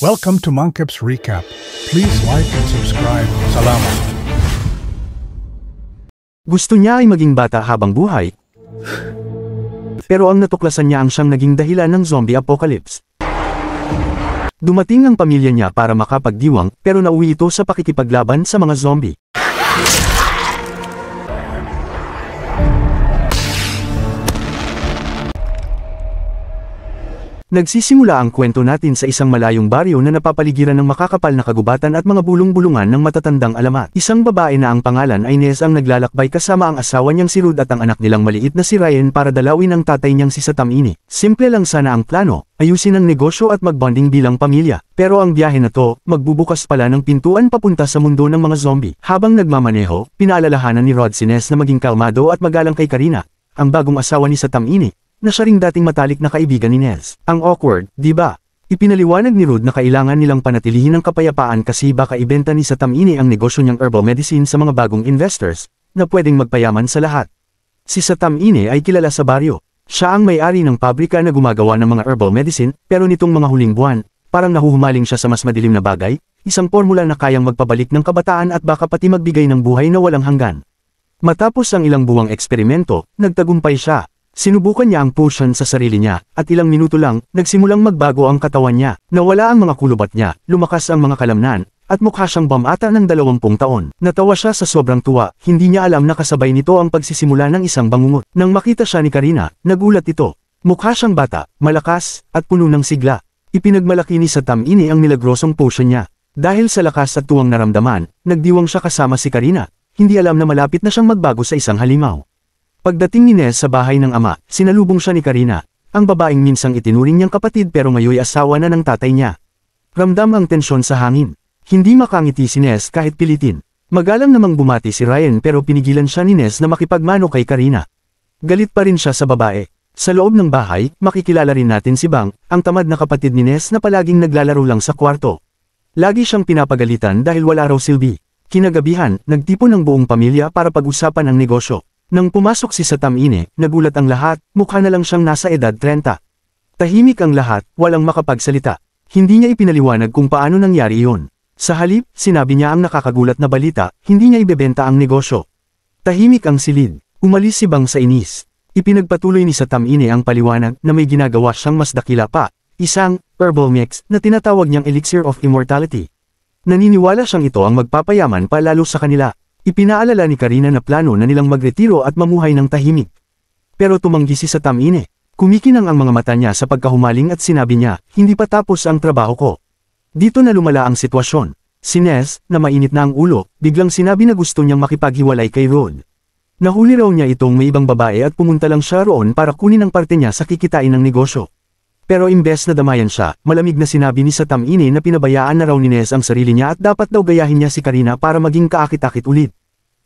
Welcome to Monkip's Recap. Please like and subscribe. Salamat. Gusto niya ay maging bata habang buhay. Pero ang natuklasan niya ang siyang naging dahilan ng zombie apocalypse. Dumating ang pamilya niya para makapagdiwang, pero nauwi ito sa pakikipaglaban sa mga zombie. Nagsisimula ang kwento natin sa isang malayong baryo na napapaligiran ng makakapal na kagubatan at mga bulong-bulungan ng matatandang alamat. Isang babae na ang pangalan ay Nez ang naglalakbay kasama ang asawa niyang si Ruth at ang anak nilang maliit na si Ryan para dalawin ang tatay niyang si Satamine. Simple lang sana ang plano, ayusin ang negosyo at magbonding bilang pamilya. Pero ang biyahe na to, magbubukas pala ng pintuan papunta sa mundo ng mga zombie. Habang nagmamaneho, pinaalalahanan ni Rod si Nez na maging kalmado at magalang kay Karina, ang bagong asawa ni Satamine, na siya ring dating matalik na kaibigan ni Nez. Ang awkward, di ba? Ipinaliwanag ni Ruth na kailangan nilang panatilihin ang kapayapaan kasi baka ibenta ni Satamine ang negosyo niyang herbal medicine sa mga bagong investors, na pwedeng magpayaman sa lahat. Si Satamine ay kilala sa baryo. Siya ang may-ari ng pabrika na gumagawa ng mga herbal medicine, pero nitong mga huling buwan, parang nahuhumaling siya sa mas madilim na bagay, isang formula na kayang magpabalik ng kabataan at baka pati magbigay ng buhay na walang hanggan. Matapos ang ilang buwang eksperimento, nagtagumpay siya. Sinubukan niya ang potion sa sarili niya, at ilang minuto lang, nagsimulang magbago ang katawan niya. Nawala ang mga kulubat niya, lumakas ang mga kalamnan, at mukha siyang bumata ng 20 taon. Natawa siya sa sobrang tuwa, hindi niya alam na kasabay nito ang pagsisimula ng isang bangungot. Nang makita siya ni Karina, nagulat ito. Mukha siyang bata, malakas, at puno ng sigla. Ipinagmalaki ni Satamine ang milagrosong potion niya. Dahil sa lakas at tuwang naramdaman, nagdiwang siya kasama si Karina. Hindi alam na malapit na siyang magbago sa isang halimaw. Pagdating ni Nez sa bahay ng ama, sinalubong siya ni Karina, ang babaeng minsang itinuring niyang kapatid pero ngayoy asawa na ng tatay niya. Ramdam ang tensyon sa hangin. Hindi makangiti si Nez kahit pilitin. Magalang namang bumati si Ryan pero pinigilan siya ni Nez na makipagmano kay Karina. Galit pa rin siya sa babae. Sa loob ng bahay, makikilala rin natin si Bang, ang tamad na kapatid ni Nez na palaging naglalaro lang sa kwarto. Lagi siyang pinapagalitan dahil wala raw silbi. Kinagabihan, nagtipon ng buong pamilya para pag-usapan ang negosyo. Nang pumasok si Satamine, nagulat ang lahat, mukha na lang siyang nasa edad 30. Tahimik ang lahat, walang makapagsalita. Hindi niya ipinaliwanag kung paano nangyari iyon. Sa halip, sinabi niya ang nakakagulat na balita, hindi niya ibebenta ang negosyo. Tahimik ang silid. Umalis si Bang sa inis. Ipinagpatuloy ni Satamine ang paliwanag na may ginagawa siyang mas dakila pa, isang herbal mix na tinatawag niyang Elixir of Immortality. Naniniwala siyang ito ang magpapayaman pa lalo sa kanila. Ipinaalala ni Karina na plano na nilang magretiro at mamuhay ng tahimik. Pero tumanggi si Satamine. Kumikinang ang mga mata niya sa pagkahumaling at sinabi niya, hindi pa tapos ang trabaho ko. Dito na lumala ang sitwasyon. Si Nez, na mainit na ang ulo, biglang sinabi na gusto niyang makipaghiwalay kay Rod. Nahuli raw niya itong may ibang babae at pumunta lang siya roon para kunin ang parte niya sa kikitain ng negosyo. Pero imbes na damayan siya, malamig na sinabi ni Satamine na pinabayaan na raw ni Nez ang sarili niya at dapat daw gayahin niya si Karina para maging kaakit-akit ulit.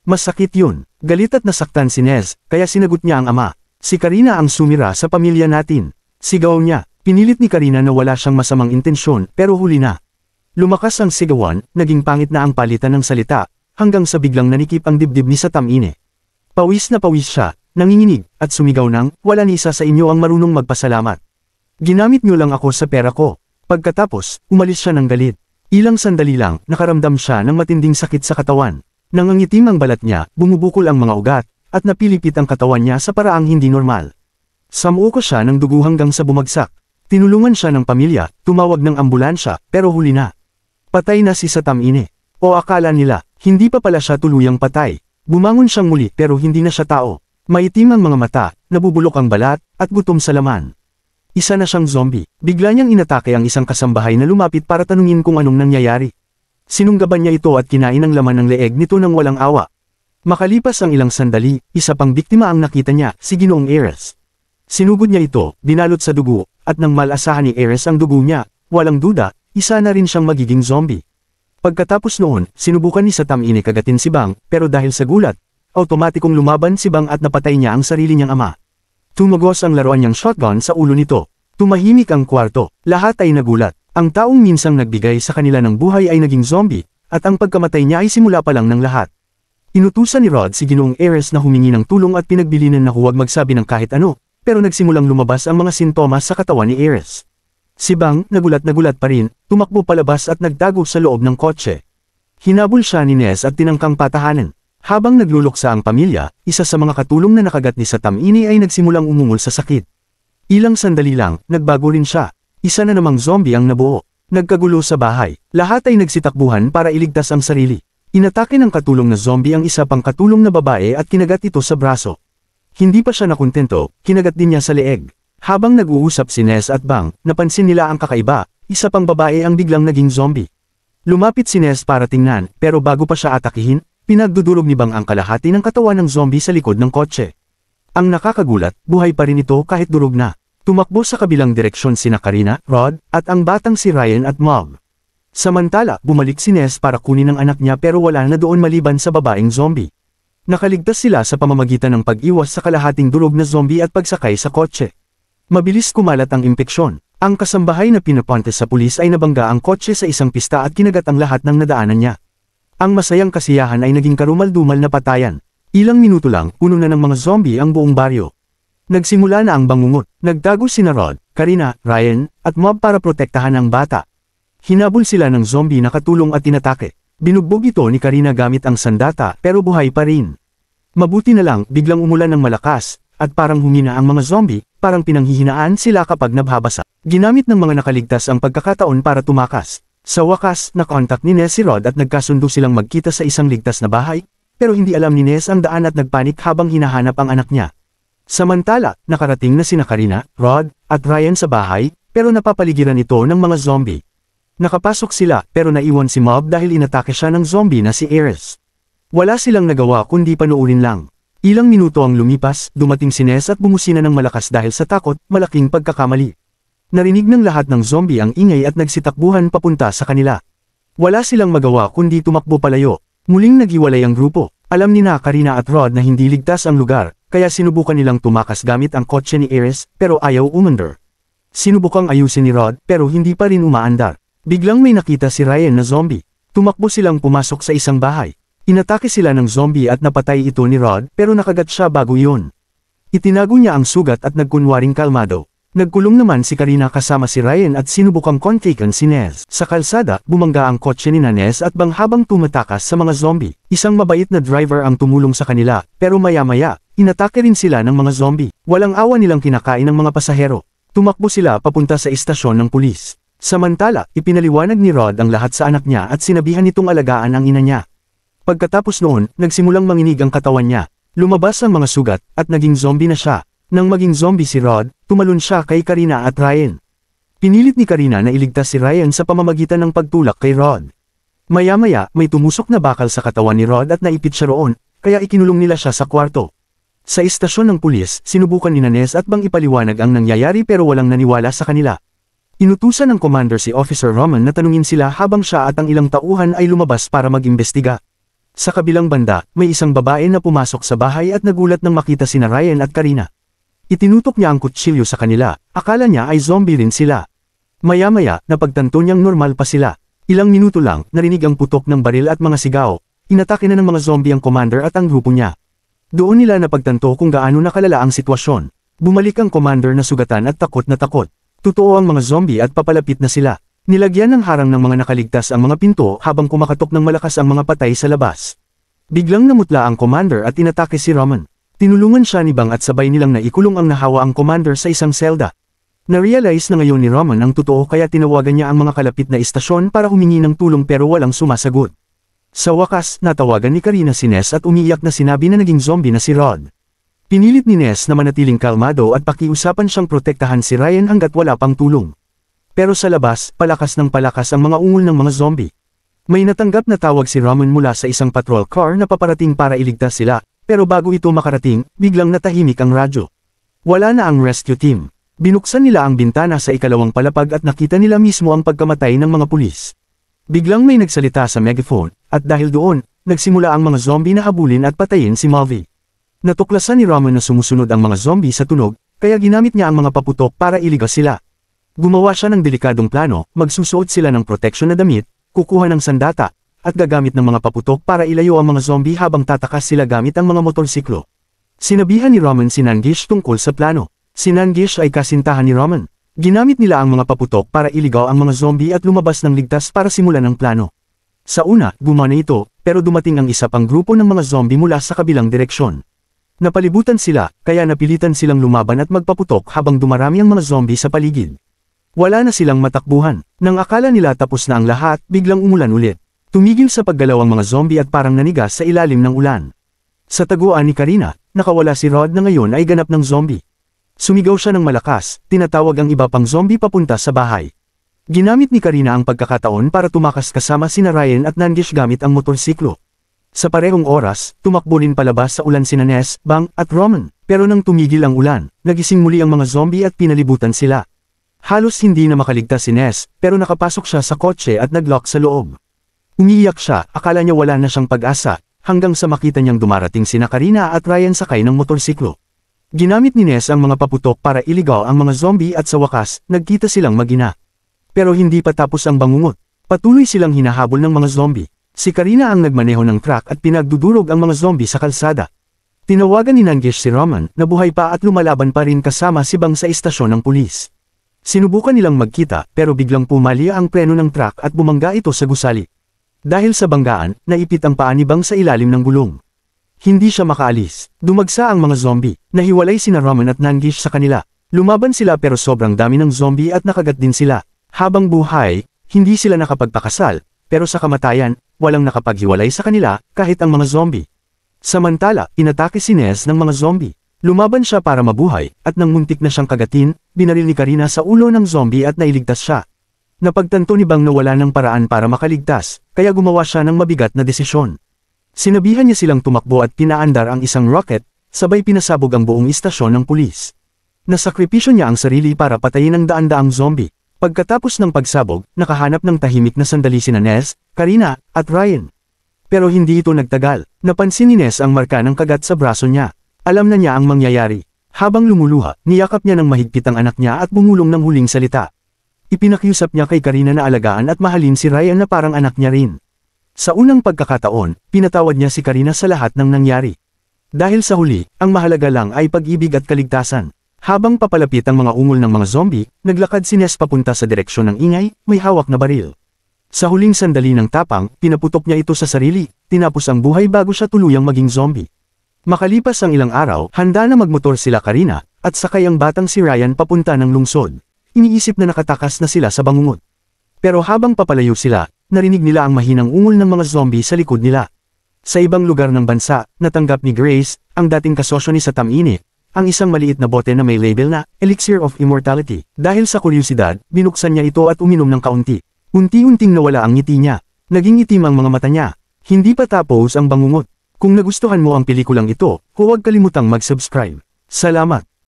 Masakit yun. Galit at nasaktan si Nez, kaya sinagot niya ang ama. Si Karina ang sumira sa pamilya natin. Sigaw niya. Pinilit ni Karina na wala siyang masamang intensyon, pero huli na. Lumakas ang sigawan, naging pangit na ang palitan ng salita, hanggang sa biglang nanikip ang dibdib ni Satamine. Pawis na pawis siya, nanginginig, at sumigaw ng, wala ni isa sa inyo ang marunong magpasalamat. Ginamit niyo lang ako sa pera ko. Pagkatapos, umalis siya ng galit. Ilang sandali lang, nakaramdam siya ng matinding sakit sa katawan. Nangangitim ang balat niya, bumubukol ang mga ugat, at napilipit ang katawan niya sa paraang hindi normal. Samuko siya ng dugo hanggang sa bumagsak. Tinulungan siya ng pamilya, tumawag ng ambulansya, pero huli na. Patay na si Satamine. O akala nila, hindi pa pala siya tuluyang patay. Bumangon siyang muli pero hindi na siya tao. Maitim ang mga mata, nabubulok ang balat, at gutom sa laman. Isa na siyang zombie. Bigla niyang inatake ang isang kasambahay na lumapit para tanungin kung anong nangyayari. Sinunggaban niya ito at kinain ang laman ng leeg nito ng walang awa. Makalipas ang ilang sandali, isa pang biktima ang nakita niya, si Ginoong Ares. Sinugod niya ito, dinalot sa dugo, at nang malasahan ni Ares ang dugo niya, walang duda, isa na rin siyang magiging zombie. Pagkatapos noon, sinubukan ni Satamine kagatin si Bang, pero dahil sa gulat, automatikong lumaban si Bang at napatay niya ang sarili niyang ama. Tumagos ang laruan niyang shotgun sa ulo nito. Tumahimik ang kwarto, lahat ay nagulat. Ang taong minsang nagbigay sa kanila ng buhay ay naging zombie, at ang pagkamatay niya ay simula pa lang ng lahat. Inutusan ni Rod si Ginoong Ares na humingi ng tulong at pinagbilinan na huwag magsabi ng kahit ano, pero nagsimulang lumabas ang mga sintomas sa katawan ni Ares. Si Bang, nagulat pa rin, tumakbo palabas at nagtago sa loob ng kotse. Hinabol siya ni Ness at tinangkang patahanan. Habang nagluluksa ang pamilya, isa sa mga katulong na nakagat ni Satamini ay nagsimulang umungol sa sakit. Ilang sandali lang, nagbago rin siya. Isa na namang zombie ang nabuo. Nagkagulo sa bahay. Lahat ay nagsitakbuhan para iligtas ang sarili. Inatake ng katulong na zombie ang isa pang katulong na babae at kinagat ito sa braso. Hindi pa siya nakontento, kinagat din niya sa leeg. Habang nag-uusap si Ness at Bang, napansin nila ang kakaiba, isa pang babae ang biglang naging zombie. Lumapit si Ness para tingnan, pero bago pa siya atakihin, pinagdudurog ni Bang ang kalahati ng katawan ng zombie sa likod ng kotse. Ang nakakagulat, buhay pa rin ito kahit durog na. Tumakbo sa kabilang direksyon sina Karina, Rod, at ang batang si Ryan at Mob. Samantala, bumalik si Ness para kunin ang anak niya pero wala na doon maliban sa babaeng zombie. Nakaligtas sila sa pamamagitan ng pag-iwas sa kalahating durog na zombie at pagsakay sa kotse. Mabilis kumalat ang impeksyon. Ang kasambahay na pinapunta sa pulis ay nabangga ang kotse sa isang pista at kinagat ang lahat ng nadaanan niya. Ang masayang kasiyahan ay naging karumal-dumal na patayan. Ilang minuto lang, puno na ng mga zombie ang buong baryo. Nagsimula na ang bangungot. Nagtago sina Rod, Karina, Ryan, at Mob para protektahan ang bata. Hinabol sila ng zombie na katulong at tinatake. Binugbog ito ni Karina gamit ang sandata pero buhay pa rin. Mabuti na lang, biglang umulan ng malakas, at parang humina ang mga zombie, parang pinanghihinaan sila kapag nabhabasa. Ginamit ng mga nakaligtas ang pagkakataon para tumakas. Sa wakas, nakontak ni Ness si Rod at nagkasundo silang magkita sa isang ligtas na bahay, pero hindi alam ni Ness ang daan at nagpanik habang hinahanap ang anak niya. Samantala, nakarating na sina Karina, Rod, at Ryan sa bahay, pero napapaligiran ito ng mga zombie. Nakapasok sila, pero naiwan si Mob dahil inatake siya ng zombie na si Ares. Wala silang nagawa kundi panuurin lang. Ilang minuto ang lumipas, dumating si Ness at bumusina ng malakas dahil sa takot, malaking pagkakamali. Narinig ng lahat ng zombie ang ingay at nagsitakbuhan papunta sa kanila. Wala silang magawa kundi tumakbo palayo. Muling naghiwalay ang grupo. Alam ni Karina at Rod na hindi ligtas ang lugar, kaya sinubukan nilang tumakas gamit ang kotse ni Ares, pero ayaw umandar. Sinubukang ayusin ni Rod, pero hindi pa rin umaandar. Biglang may nakita si Ryan na zombie. Tumakbo silang pumasok sa isang bahay. Inatake sila ng zombie at napatay ito ni Rod, pero nakagat siya bago yun. Itinago niya ang sugat at nagkunwaring kalmado. Nagkulong naman si Karina kasama si Ryan at sinubukang kontakan si Ness. Sa kalsada, bumangga ang kotse ni Ness at Bang habang tumatakas sa mga zombie. Isang mabait na driver ang tumulong sa kanila, pero maya-maya, inatake rin sila ng mga zombie. Walang awa nilang kinakain ng mga pasahero. Tumakbo sila papunta sa istasyon ng pulis. Samantala, ipinaliwanag ni Rod ang lahat sa anak niya at sinabihan nitong alagaan ang ina niya. Pagkatapos noon, nagsimulang manginig ang katawan niya. Lumabas ang mga sugat, at naging zombie na siya. Nang maging zombie si Rod, tumalon siya kay Karina at Ryan. Pinilit ni Karina na iligtas si Ryan sa pamamagitan ng pagtulak kay Rod. Maya-maya, may tumusok na bakal sa katawan ni Rod at naipit siya roon, kaya ikinulong nila siya sa kwarto. Sa istasyon ng pulis, sinubukan ni Ness at Bang ipaliwanag ang nangyayari pero walang naniwala sa kanila. Inutusan ng commander si Officer Roman na tanungin sila habang siya at ang ilang tauhan ay lumabas para mag-imbestiga. Sa kabilang banda, may isang babae na pumasok sa bahay at nagulat nang makita sina Ryan at Karina. Itinutok niya ang kutsilyo sa kanila, akala niya ay zombie rin sila. Maya-maya, napagtanto niyang normal pa sila. Ilang minuto lang, narinig ang putok ng baril at mga sigaw. Inatake na ng mga zombie ang commander at ang grupo niya. Doon nila napagtanto kung gaano nakalala ang sitwasyon. Bumalik ang commander na sugatan at takot na takot. Totoo ang mga zombie at papalapit na sila. Nilagyan ng harang ng mga nakaligtas ang mga pinto habang kumakatok ng malakas ang mga patay sa labas. Biglang namutla ang commander at inatake si Roman. Tinulungan siya ni Bang at sabay nilang naikulong ang nahawa ang commander sa isang selda. Na-realize na ngayon ni Roman ang totoo kaya tinawagan niya ang mga kalapit na istasyon para humingi ng tulong pero walang sumasagot. Sa wakas, natawagan ni Karina si Ness at umiiyak na sinabi na naging zombie na si Rod. Pinilit ni Ness na manatiling kalmado at pakiusapan siyang protektahan si Ryan hanggat wala pang tulong. Pero sa labas, palakas ng palakas ang mga ungol ng mga zombie. May natanggap na tawag si Roman mula sa isang patrol car na paparating para iligtas sila, pero bago ito makarating, biglang natahimik ang radyo. Wala na ang rescue team. Binuksan nila ang bintana sa ikalawang palapag at nakita nila mismo ang pagkamatay ng mga pulis. Biglang may nagsalita sa megaphone, at dahil doon, nagsimula ang mga zombie na habulin at patayin si Mulvey. Natuklasan ni Roman na sumusunod ang mga zombie sa tunog, kaya ginamit niya ang mga paputok para iligas sila. Gumawa siya ng delikadong plano, magsusuot sila ng proteksyon na damit, kukuha ng sandata, at gagamit ng mga paputok para ilayo ang mga zombie habang tatakas sila gamit ang mga motorsiklo. Sinabihan ni Roman si Nangish tungkol sa plano. Si Nangish ay kasintahan ni Roman. Ginamit nila ang mga paputok para iligaw ang mga zombie at lumabas ng ligtas para simulan ang plano. Sa una, gumana ito, pero dumating ang isa pang grupo ng mga zombie mula sa kabilang direksyon. Napalibutan sila, kaya napilitan silang lumaban at magpaputok habang dumarami ang mga zombie sa paligid. Wala na silang matakbuhan. Nang akala nila tapos na ang lahat, biglang umulan ulit. Tumigil sa paggalaw ang mga zombie at parang nanigas sa ilalim ng ulan. Sa taguan ni Karina, nakawala si Rod na ngayon ay ganap ng zombie. Sumigaw siya ng malakas, tinatawag ang iba pang zombie papunta sa bahay. Ginamit ni Karina ang pagkakataon para tumakas kasama sina Ryan at Nangish gamit ang motorsiklo. Sa parehong oras, tumakbo rin palabas sa ulan sina Ness, Bang, at Roman, pero nang tumigil ang ulan, nagising muli ang mga zombie at pinalibutan sila. Halos hindi na makaligtas si Ness, pero nakapasok siya sa kotse at naglock sa loob. Umiiyak siya, akala niya wala na siyang pag-asa, hanggang sa makita niyang dumarating sina Karina at Ryan sakay ng motorsiklo. Ginamit ni Ness ang mga paputok para iligaw ang mga zombie at sa wakas, nagkita silang mag-ina. Pero hindi pa tapos ang bangungot. Patuloy silang hinahabol ng mga zombie. Si Karina ang nagmaneho ng truck at pinagdudurog ang mga zombie sa kalsada. Tinawagan ni Nangish si Roman na buhay pa at lumalaban pa rin kasama si Bang sa istasyon ng pulis. Sinubukan nilang magkita pero biglang pumalya ang preno ng truck at bumangga ito sa gusali. Dahil sa banggaan, naipit ang paa ni Bang sa ilalim ng gulong. Hindi siya makaalis. Dumagsa ang mga zombie. Nahiwalay sina Roman at Nangish sa kanila. Lumaban sila pero sobrang dami ng zombie at nakagat din sila. Habang buhay, hindi sila nakapagpakasal, pero sa kamatayan, walang nakapaghiwalay sa kanila kahit ang mga zombie. Samantala, inatake si Ness ng mga zombie. Lumaban siya para mabuhay, at nang muntik na siyang kagatin, binaril ni Karina sa ulo ng zombie at nailigtas siya. Napagtanto ni Bang na wala ng paraan para makaligtas, kaya gumawa siya ng mabigat na desisyon. Sinabihan niya silang tumakbo at pinaandar ang isang rocket, sabay pinasabog ang buong istasyon ng pulis. Nasakripisyo niya ang sarili para patayin ang daan-daang zombie. Pagkatapos ng pagsabog, nakahanap ng tahimik na sandali sina Ness, Karina, at Ryan. Pero hindi ito nagtagal. Napansin ni Ness ang marka ng kagat sa braso niya. Alam na niya ang mangyayari. Habang lumuluha, niyakap niya ng mahigpit ang anak niya at bumulong ng huling salita. Ipinakiusap niya kay Karina na alagaan at mahalin si Ryan na parang anak niya rin. Sa unang pagkakataon, pinatawad niya si Karina sa lahat ng nangyari. Dahil sa huli, ang mahalaga lang ay pag-ibig at kaligtasan. Habang papalapit ang mga ungol ng mga zombie, naglakad si Ness papunta sa direksyon ng ingay, may hawak na baril. Sa huling sandali ng tapang, pinaputok niya ito sa sarili, tinapos ang buhay bago siya tuluyang maging zombie. Makalipas ang ilang araw, handa na magmotor sila Karina, at sakay ang batang si Ryan papunta ng lungsod. Iniisip na nakatakas na sila sa bangungot. Pero habang papalayo sila, narinig nila ang mahinang ungol ng mga zombie sa likod nila. Sa ibang lugar ng bansa, natanggap ni Grace, ang dating kasosyo ni Satam-ini, ang isang maliit na bote na may label na Elixir of Immortality. Dahil sa kuryosidad, binuksan niya ito at uminom ng kaunti. Unti-unting nawala ang ngiti niya. Naging itim ang mga mata niya. Hindi pa tapos ang bangungot. Kung nagustuhan mo ang pelikulang ito, huwag kalimutang mag-subscribe. Salamat!